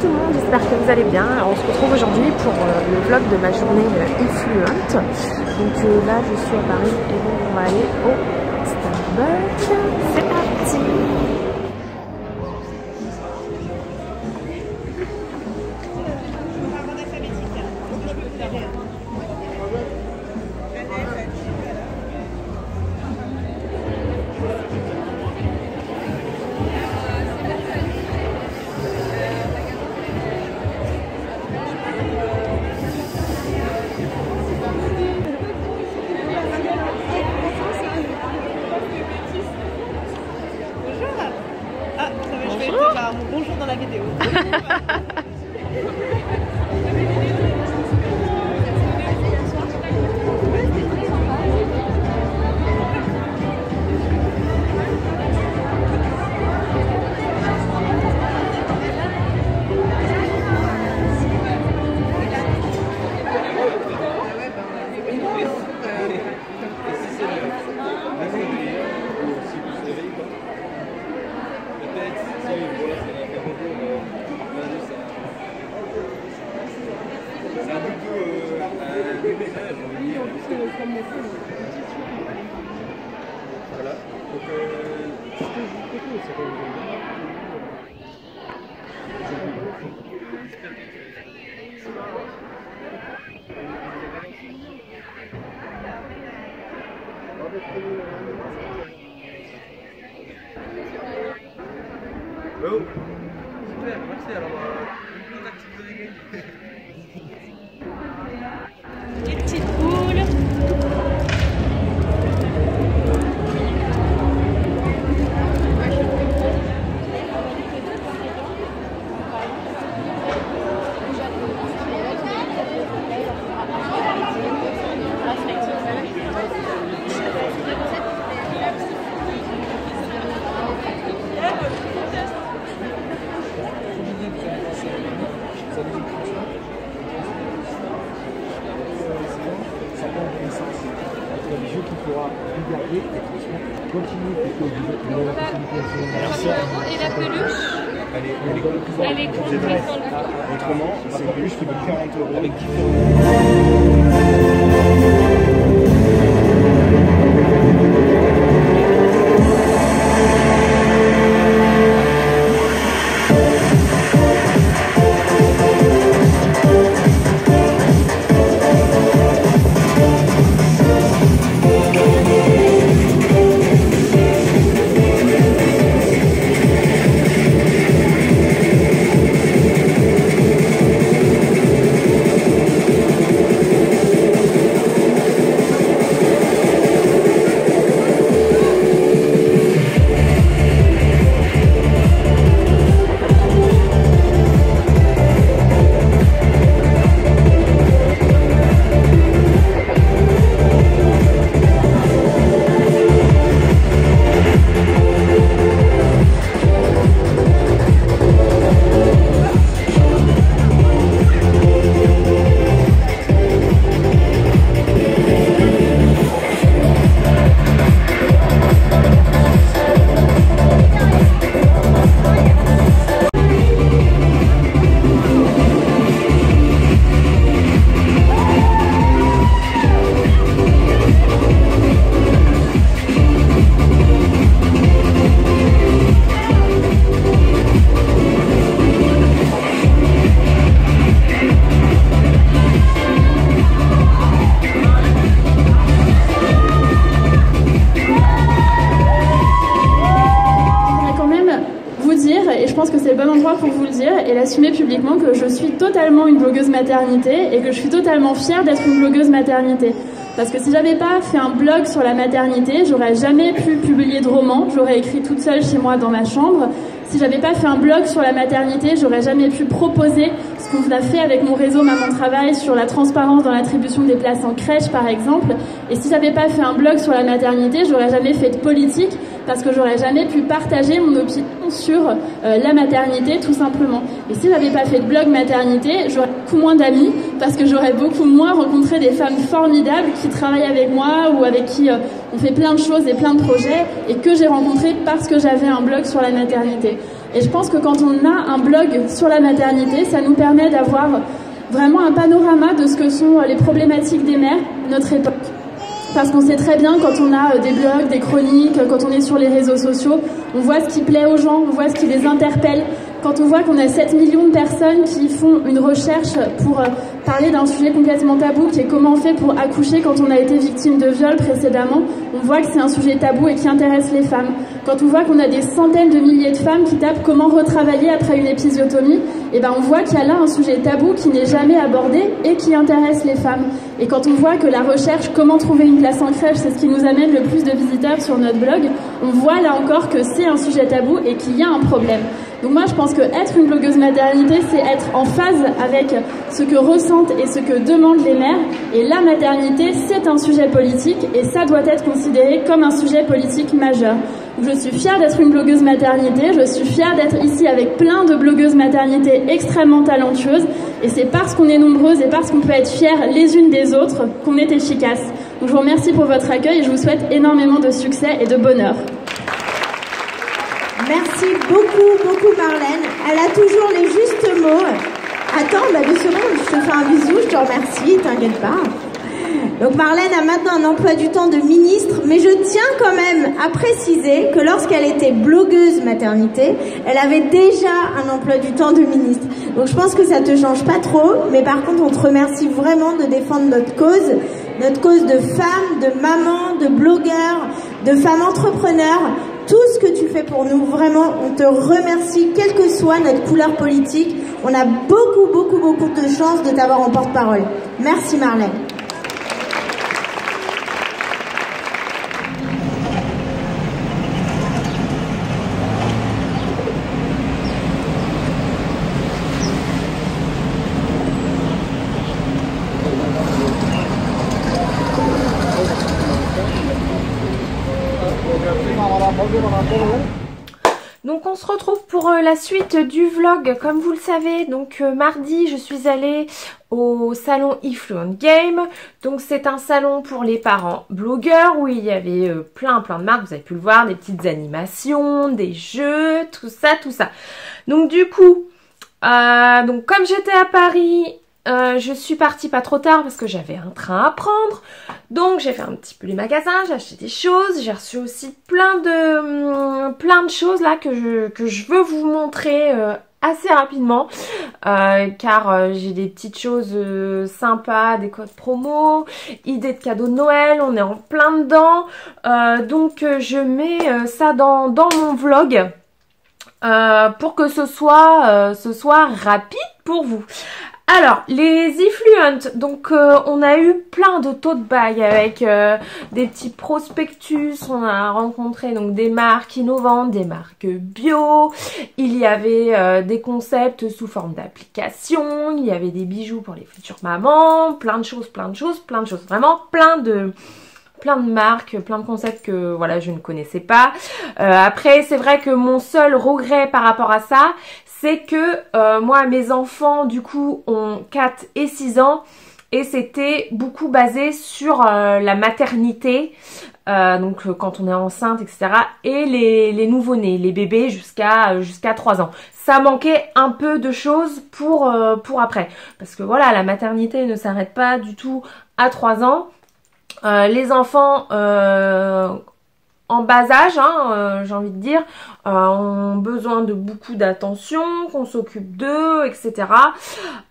tout le monde, j'espère que vous allez bien. Alors, on se retrouve aujourd'hui pour le vlog de ma journée influente. Donc là je suis à Paris et donc on va aller au Starbucks. C'est parti. Bonjour dans la vidéo. Voilà, donc ce que je vous propose, c'est oh, super, merci. Alors, une activité de l'église. Les petites boules. religieux qui pourra regarder et transmettre, continuer plutôt de la possibilité. Et la peluche, elle est comprise dans le prix. Autrement, c'est une peluche qui vaut 40 € avec différents. Et je pense que c'est le bon endroit pour vous le dire et l'assumer publiquement que je suis totalement une blogueuse maternité et que je suis totalement fière d'être une blogueuse maternité. Parce que si j'avais pas fait un blog sur la maternité, j'aurais jamais pu publier de roman, j'aurais écrit toute seule chez moi dans ma chambre. Si j'avais pas fait un blog sur la maternité, j'aurais jamais pu proposer ce qu'on a fait avec mon réseau Maman Travail sur la transparence dans l'attribution des places en crèche par exemple. Et si j'avais pas fait un blog sur la maternité, j'aurais jamais fait de politique parce que j'aurais jamais pu partager mon opinion sur la maternité tout simplement. Et si j'avais pas fait de blog maternité, j'aurais beaucoup moins d'amis parce que j'aurais beaucoup moins rencontré des femmes formidables qui travaillent avec moi ou avec qui on fait plein de choses et plein de projets et que j'ai rencontré parce que j'avais un blog sur la maternité. Et je pense que quand on a un blog sur la maternité, ça nous permet d'avoir vraiment un panorama de ce que sont les problématiques des mères de notre époque. Parce qu'on sait très bien, quand on a des blogs, des chroniques, quand on est sur les réseaux sociaux, on voit ce qui plaît aux gens, on voit ce qui les interpelle. Quand on voit qu'on a 7 millions de personnes qui font une recherche pour parler d'un sujet complètement tabou, qui est comment on fait pour accoucher quand on a été victime de viol précédemment, on voit que c'est un sujet tabou et qui intéresse les femmes. Quand on voit qu'on a des centaines de milliers de femmes qui tapent comment retravailler après une épisiotomie, et ben on voit qu'il y a là un sujet tabou qui n'est jamais abordé et qui intéresse les femmes. Et quand on voit que la recherche comment trouver une place en crèche, c'est ce qui nous amène le plus de visiteurs sur notre blog, on voit là encore que c'est un sujet tabou et qu'il y a un problème. Donc moi je pense que être une blogueuse maternité, c'est être en phase avec ce que ressentent et ce que demandent les mères. Et la maternité, c'est un sujet politique et ça doit être considéré comme un sujet politique majeur. Donc je suis fière d'être une blogueuse maternité, je suis fière d'être ici avec plein de blogueuses maternité extrêmement talentueuses. Et c'est parce qu'on est nombreuses et parce qu'on peut être fières les unes des autres qu'on est efficace. Donc je vous remercie pour votre accueil et je vous souhaite énormément de succès et de bonheur. Merci beaucoup Marlène. Elle a toujours les justes mots. Attends, 2 secondes, je te fais un bisou, je te remercie, t'inquiète pas. Donc Marlène a maintenant un emploi du temps de ministre, mais je tiens quand même à préciser que lorsqu'elle était blogueuse maternité, elle avait déjà un emploi du temps de ministre. Donc je pense que ça te change pas trop, mais par contre on te remercie vraiment de défendre notre cause de femmes, de mamans, de blogueurs, de femmes entrepreneurs. Tout ce que tu fais pour nous, vraiment, on te remercie, quelle que soit notre couleur politique. On a beaucoup de chance de t'avoir en porte-parole. Merci Marlène. Donc on se retrouve pour la suite du vlog. Comme vous le savez, donc mardi je suis allée au salon eFluent Game. Donc c'est un salon pour les parents blogueurs où il y avait plein de marques, vous avez pu le voir, des petites animations, des jeux, tout ça. Donc du coup, donc comme j'étais à Paris, je suis partie pas trop tard parce que j'avais un train à prendre. Donc j'ai fait un petit peu les magasins, j'ai acheté des choses, j'ai reçu aussi plein de choses là que je veux vous montrer assez rapidement car j'ai des petites choses sympas, des codes promo, idées de cadeaux de Noël, on est en plein dedans. Donc je mets ça dans mon vlog pour que ce soit rapide pour vous. Alors, les eFluent, donc on a eu plein de tote bags avec des petits prospectus, on a rencontré donc des marques innovantes, des marques bio, il y avait des concepts sous forme d'application, il y avait des bijoux pour les futures mamans, plein de choses, vraiment plein de marques, plein de concepts que voilà je ne connaissais pas. Après c'est vrai que mon seul regret par rapport à ça, c'est que moi mes enfants du coup ont 4 et 6 ans et c'était beaucoup basé sur la maternité, donc quand on est enceinte etc. et les nouveau-nés, les bébés jusqu'à 3 ans. Ça manquait un peu de choses pour après parce que voilà la maternité ne s'arrête pas du tout à 3 ans. Les enfants en bas âge, j'ai envie de dire, ont besoin de beaucoup d'attention, qu'on s'occupe d'eux, etc.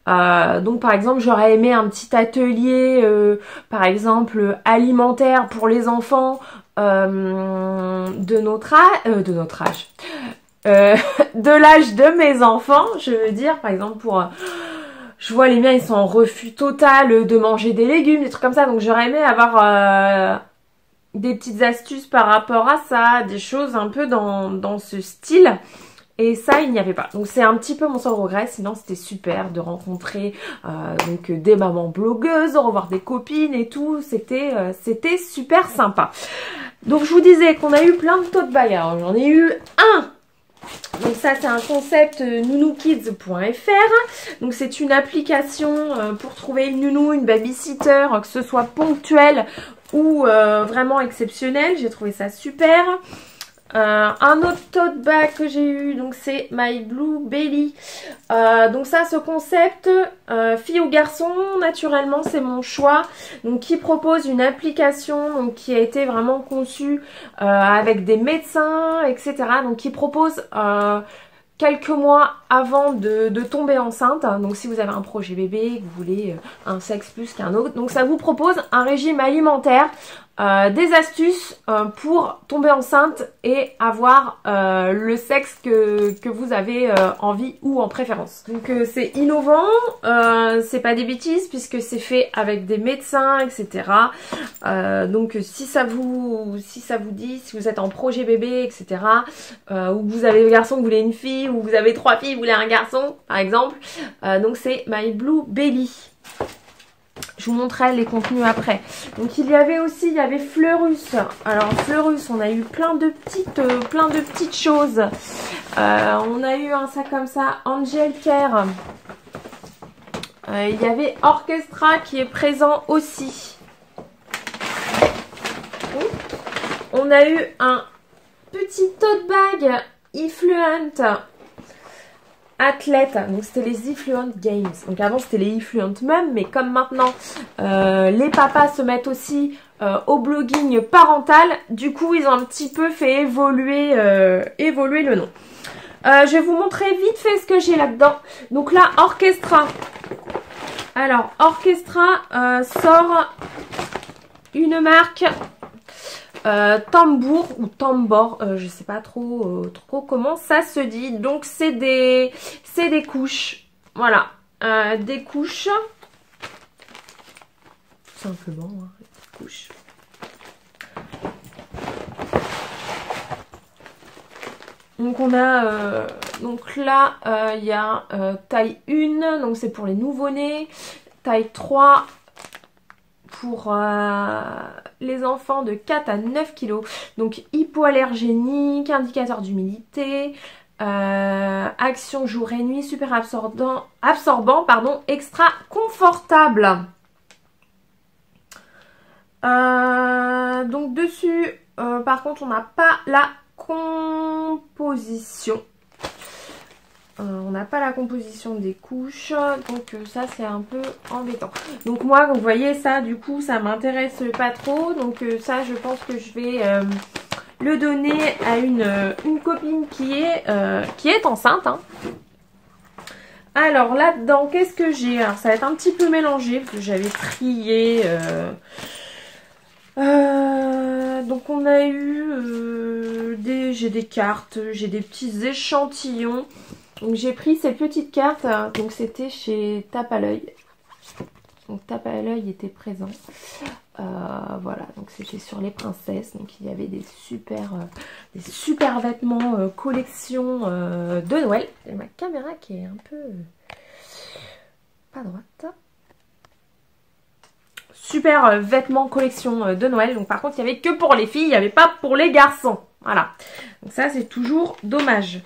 Donc par exemple, j'aurais aimé un petit atelier, par exemple, alimentaire pour les enfants de l'âge de mes enfants, je veux dire, par exemple pour... je vois les miens, ils sont en refus total de manger des légumes, des trucs comme ça. Donc j'aurais aimé avoir des petites astuces par rapport à ça, des choses un peu dans ce style. Et ça, il n'y avait pas. Donc c'est un petit peu mon seul regret. Sinon, c'était super de rencontrer donc des mamans blogueuses, de revoir des copines et tout. C'était super sympa. Donc je vous disais qu'on a eu plein de tote bags. Alors j'en ai eu un. Donc ça c'est un concept nounoukids.fr. Donc c'est une application pour trouver une nounou, une babysitter, que ce soit ponctuel ou vraiment exceptionnel. J'ai trouvé ça super. Un autre tote bag que j'ai eu, donc c'est My Blue Belly. Donc ça, ce concept, fille ou garçon, naturellement c'est mon choix. Donc qui propose une application donc, qui a été vraiment conçue avec des médecins, etc. Donc qui propose quelques mois avant de tomber enceinte. Donc si vous avez un projet bébé, que vous voulez un sexe plus qu'un autre, donc ça vous propose un régime alimentaire, des astuces pour tomber enceinte et avoir le sexe que vous avez envie ou en préférence. Donc c'est innovant, c'est pas des bêtises puisque c'est fait avec des médecins, etc. Donc si ça vous dit, si vous êtes en projet bébé, etc. Ou que vous avez un garçon, que vous voulez une fille, ou vous avez 3 filles, vous voulez un garçon, par exemple. Donc c'est My Blue Belly. Je vous montrerai les contenus après. Donc il y avait Fleurus. Alors Fleurus, on a eu plein de petites choses. On a eu un sac comme ça, Angel Care. Il y avait Orchestra qui est présent aussi. On a eu un petit tote bag Effluent Athlète, donc c'était les Effluent Games. Donc avant c'était les Effluent Mum, mais comme maintenant les papas se mettent aussi au blogging parental, du coup ils ont un petit peu fait évoluer le nom. Je vais vous montrer vite fait ce que j'ai là-dedans. Donc là, Orchestra. Alors Orchestra sort une marque tambour ou tambor, je sais pas trop comment ça se dit. Donc c'est des couches, voilà, des couches, tout simplement, hein, des couches. Donc on a, donc là il y a taille 1, donc c'est pour les nouveau-nés, taille 3 pour les enfants de 4 à 9 kg. Donc hypoallergénique, indicateur d'humidité, action jour et nuit, super absorbant, pardon, extra confortable. Donc dessus, par contre, on n'a pas la composition. On n'a pas la composition des couches, donc ça c'est un peu embêtant. Donc moi, vous voyez ça, du coup ça m'intéresse pas trop, donc ça je pense que je vais le donner à une copine qui est enceinte, hein. Alors là-dedans, qu'est-ce que j'ai? Alors ça va être un petit peu mélangé parce que j'avais trié. Donc on a eu j'ai des cartes, j'ai des petits échantillons. Donc j'ai pris ces petites cartes, donc c'était chez Tape à l'œil. Donc Tape à l'œil était présent. Voilà, donc c'était sur les princesses. Donc il y avait des super vêtements collection de Noël. Et ma caméra qui est un peu pas droite. Super vêtements collection de Noël. Donc par contre il n'y avait que pour les filles, il n'y avait pas pour les garçons. Voilà, donc ça c'est toujours dommage.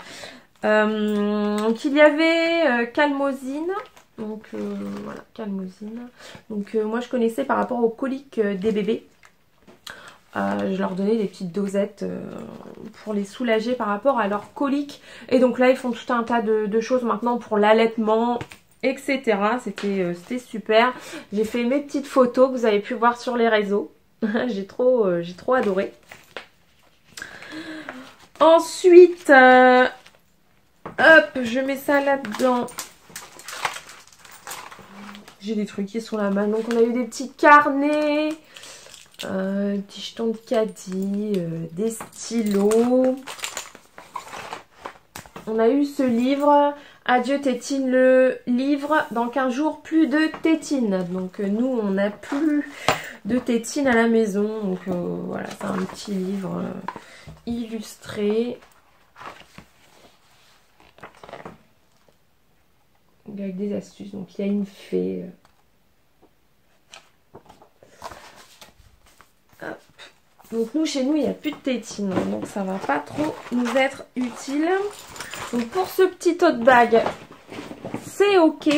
Donc il y avait Calmosine, donc voilà, Calmosine. Donc moi je connaissais par rapport aux coliques des bébés. Je leur donnais des petites dosettes pour les soulager par rapport à leurs coliques. Et donc là ils font tout un tas de choses maintenant pour l'allaitement, etc. C'était super. J'ai fait mes petites photos que vous avez pu voir sur les réseaux. J'ai trop adoré. Ensuite... hop, je mets ça là-dedans. J'ai des trucs qui sont là-bas. Donc on a eu des petits carnets, des petits jetons de caddie, des stylos. On a eu ce livre, Adieu tétine, le livre dans 15 jours, plus de tétine. Donc nous on n'a plus de tétine à la maison. Donc voilà, c'est un petit livre illustré. Avec des astuces, donc il y a une fée. Hop. Donc nous, chez nous, il n'y a plus de tétine, donc ça va pas trop nous être utile. Donc pour ce petit tote bag, c'est ok.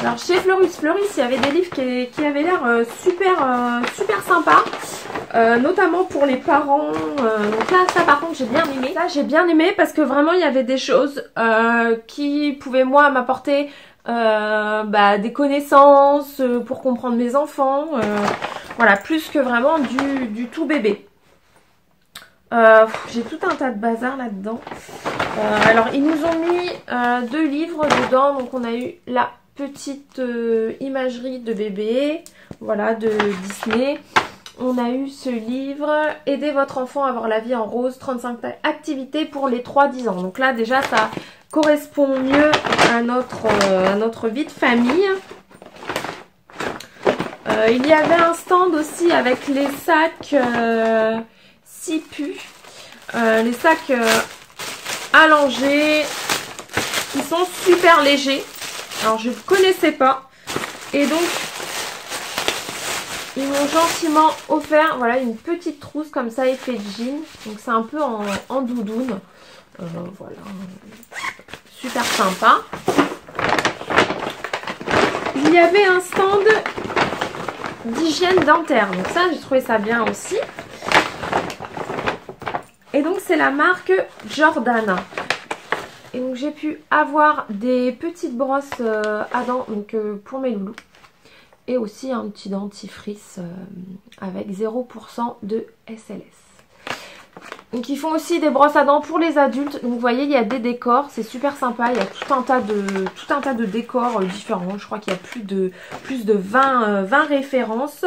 Alors chez Fleurus, il y avait des livres qui avaient l'air super sympas. notamment pour les parents. Donc là, ça par contre j'ai bien aimé. Ça j'ai bien aimé parce que vraiment il y avait des choses qui pouvaient moi m'apporter des connaissances pour comprendre mes enfants. Voilà, plus que vraiment du tout bébé. J'ai tout un tas de bazar là-dedans. Alors ils nous ont mis 2 livres dedans. Donc on a eu la petite imagerie de bébé, voilà, de Disney. On a eu ce livre, Aider votre enfant à avoir la vie en rose, 35 activités pour les 3-10 ans. Donc là déjà ça correspond mieux à notre vie de famille. Il y avait un stand aussi avec les sacs Sipu, les sacs allongés qui sont super légers. Alors je ne connaissais pas et donc ils m'ont gentiment offert, voilà, une petite trousse comme ça effet jean. Donc c'est un peu en doudoune. Voilà, super sympa. Il y avait un stand d'hygiène dentaire. Donc ça, j'ai trouvé ça bien aussi. Et donc c'est la marque Jordana. Et donc j'ai pu avoir des petites brosses à dents donc, pour mes loulous. Et aussi un petit dentifrice avec 0% de SLS. Donc ils font aussi des brosses à dents pour les adultes. Donc vous voyez, il y a des décors, c'est super sympa. Il y a tout un tas de décors différents. Je crois qu'il y a plus de 20 références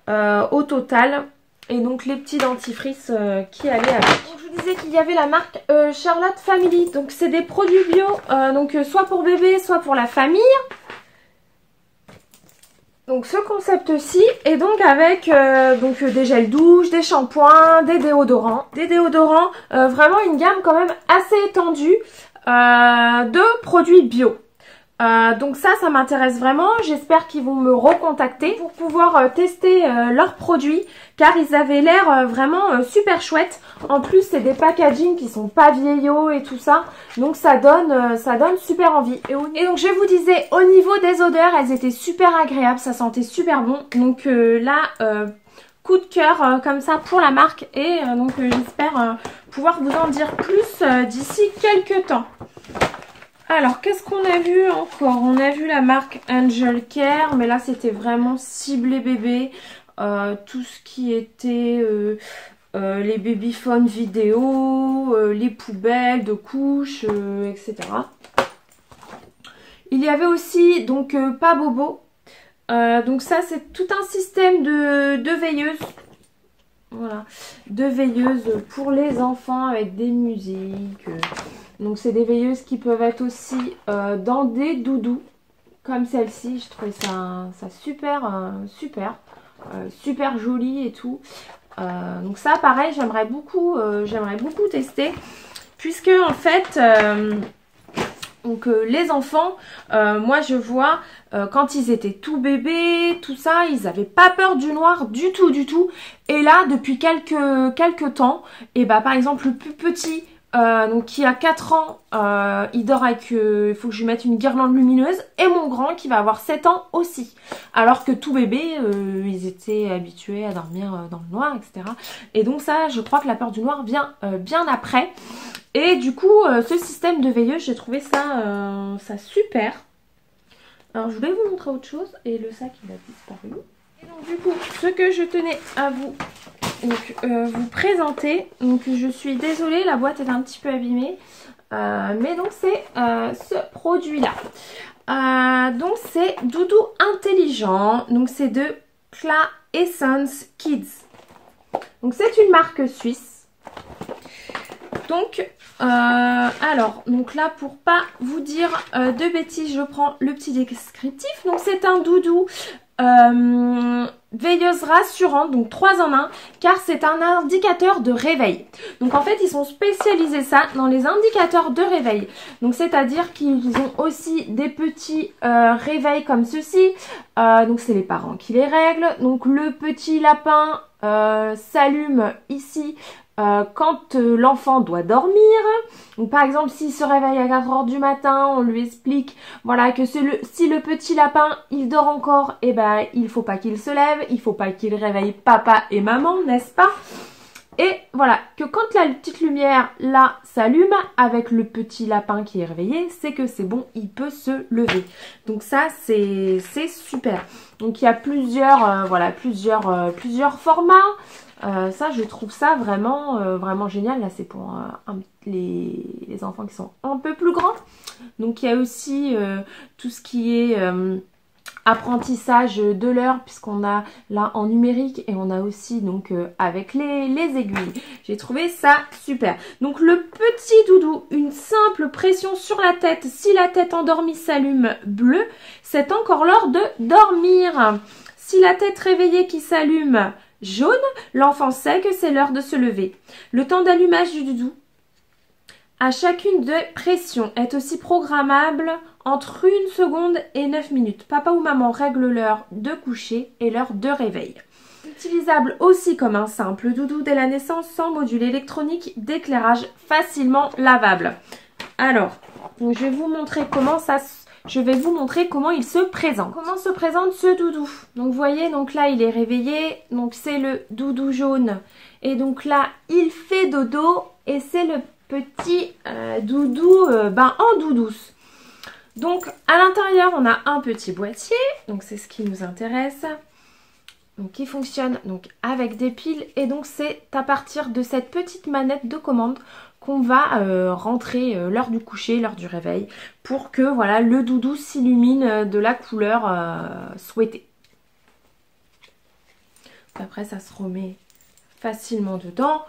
au total. Et donc les petits dentifrices qui allaient avec. Donc, je vous disais qu'il y avait la marque Charlotte Family. Donc c'est des produits bio, donc soit pour bébé, soit pour la famille. Donc ce concept-ci est donc avec des gels douche, des shampoings, des déodorants. Des déodorants, vraiment une gamme quand même assez étendue de produits bio. Donc ça m'intéresse vraiment. J'espère qu'ils vont me recontacter pour pouvoir tester leurs produits car ils avaient l'air vraiment super chouettes. En plus c'est des packaging qui sont pas vieillots et tout ça. Donc ça donne super envie. Et donc je vous disais, au niveau des odeurs, elles étaient super agréables. Ça sentait super bon. Donc là, coup de cœur comme ça pour la marque. Et donc j'espère pouvoir vous en dire plus d'ici quelques temps. Alors, qu'est-ce qu'on a vu encore? On a vu la marque Angel Care, mais là, c'était vraiment ciblé bébé. Tout ce qui était les babyphones vidéo, les poubelles de couches, etc. Il y avait aussi, donc, Pas Bobo. Donc ça, c'est tout un système de veilleuses. Voilà, de veilleuses pour les enfants avec des musiques. Donc c'est des veilleuses qui peuvent être aussi dans des doudous comme celle-ci. Je trouvais ça super joli et tout. Donc ça pareil, j'aimerais beaucoup tester puisque en fait les enfants, moi je vois quand ils étaient tout bébés, tout ça, ils n'avaient pas peur du noir du tout. Et là depuis quelques temps, et bah par exemple le plus petit donc qui a 4 ans, il dort avec, il faut que je lui mette une guirlande lumineuse, et mon grand qui va avoir 7 ans aussi. Alors que tout bébé, ils étaient habitués à dormir dans le noir, etc. Et donc ça, je crois que la peur du noir vient bien après. Et du coup, ce système de veilleuse, j'ai trouvé ça super. Alors je voulais vous montrer autre chose, et le sac il a disparu. Et donc du coup, ce que je tenais à vous présenter, donc je suis désolée, la boîte est un petit peu abîmée, mais donc c'est ce produit là. Donc c'est Doudou Intelligent, donc c'est de Cla Essence Kids. Donc c'est une marque suisse. Donc alors, donc là pour pas vous dire de bêtises, je prends le petit descriptif. Donc c'est un doudou veilleuse rassurante, donc 3 en 1, car c'est un indicateur de réveil. Donc en fait ils sont spécialisés ça dans les indicateurs de réveil. Donc c'est à dire qu'ils ont aussi des petits réveils comme ceci. Donc c'est les parents qui les règlent. Donc le petit lapin s'allume ici quand l'enfant doit dormir. Donc par exemple, s'il se réveille à 4 h du matin, on lui explique voilà que si le petit lapin il dort encore, et ben il faut pas qu'il se lève, il faut pas qu'il réveille papa et maman, n'est-ce pas? Et voilà, que quand la petite lumière là s'allume avec le petit lapin qui est réveillé, c'est que c'est bon, il peut se lever. Donc ça c'est super. Donc il y a plusieurs voilà, plusieurs formats. Ça je trouve ça vraiment vraiment génial. Là c'est pour les enfants qui sont un peu plus grands. Donc il y a aussi tout ce qui est apprentissage de l'heure, puisqu'on a là en numérique et on a aussi donc avec les aiguilles. J'ai trouvé ça super. Donc le petit doudou, une simple pression sur la tête, si la tête endormie s'allume bleu, c'est encore l'heure de dormir. Si la tête réveillée qui s'allume jaune, l'enfant sait que c'est l'heure de se lever. Le temps d'allumage du doudou à chacune des pressions est aussi programmable entre 1 seconde et 9 minutes. Papa ou maman règle l'heure de coucher et l'heure de réveil. Utilisable aussi comme un simple doudou dès la naissance sans module électronique d'éclairage facilement lavable. Alors, donc je vais vous montrer comment il se présente. Comment se présente ce doudou? Donc vous voyez, donc là il est réveillé, donc c'est le doudou jaune. Et donc là il fait dodo et c'est le petit doudou en doudouce. Donc à l'intérieur on a un petit boîtier, donc c'est ce qui nous intéresse, donc qui fonctionne donc avec des piles, et donc c'est à partir de cette petite manette de commande qu'on va rentrer l'heure du coucher, l'heure du réveil, pour que voilà le doudou s'illumine de la couleur souhaitée. Après ça se remet facilement dedans.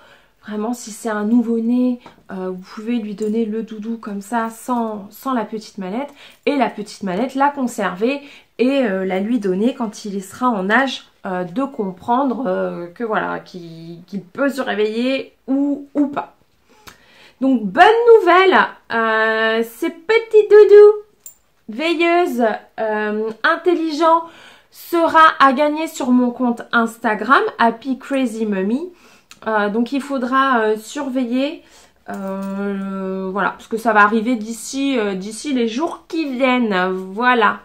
Vraiment, si c'est un nouveau-né, vous pouvez lui donner le doudou comme ça, sans la petite manette. Et la petite manette, la conserver et la lui donner quand il sera en âge de comprendre que voilà, qu'il peut se réveiller ou pas. Donc, bonne nouvelle, ces petits doudous veilleuses intelligents sera à gagner sur mon compte Instagram, Happy Crazy Mummy. Donc il faudra surveiller, voilà, parce que ça va arriver d'ici les jours qui viennent, voilà.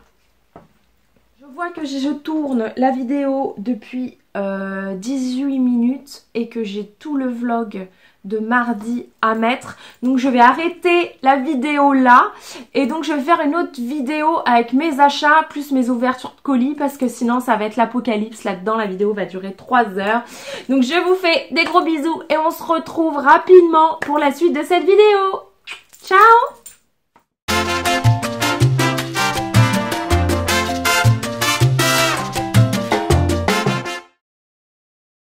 Je vois que je tourne la vidéo depuis 18 minutes et que j'ai tout le vlog de mardi à mettre. Donc je vais arrêter la vidéo là et donc je vais faire une autre vidéo avec mes achats plus mes ouvertures de colis, parce que sinon ça va être l'apocalypse là-dedans. La vidéo va durer 3 heures. Donc je vous fais des gros bisous et on se retrouve rapidement pour la suite de cette vidéo. Ciao!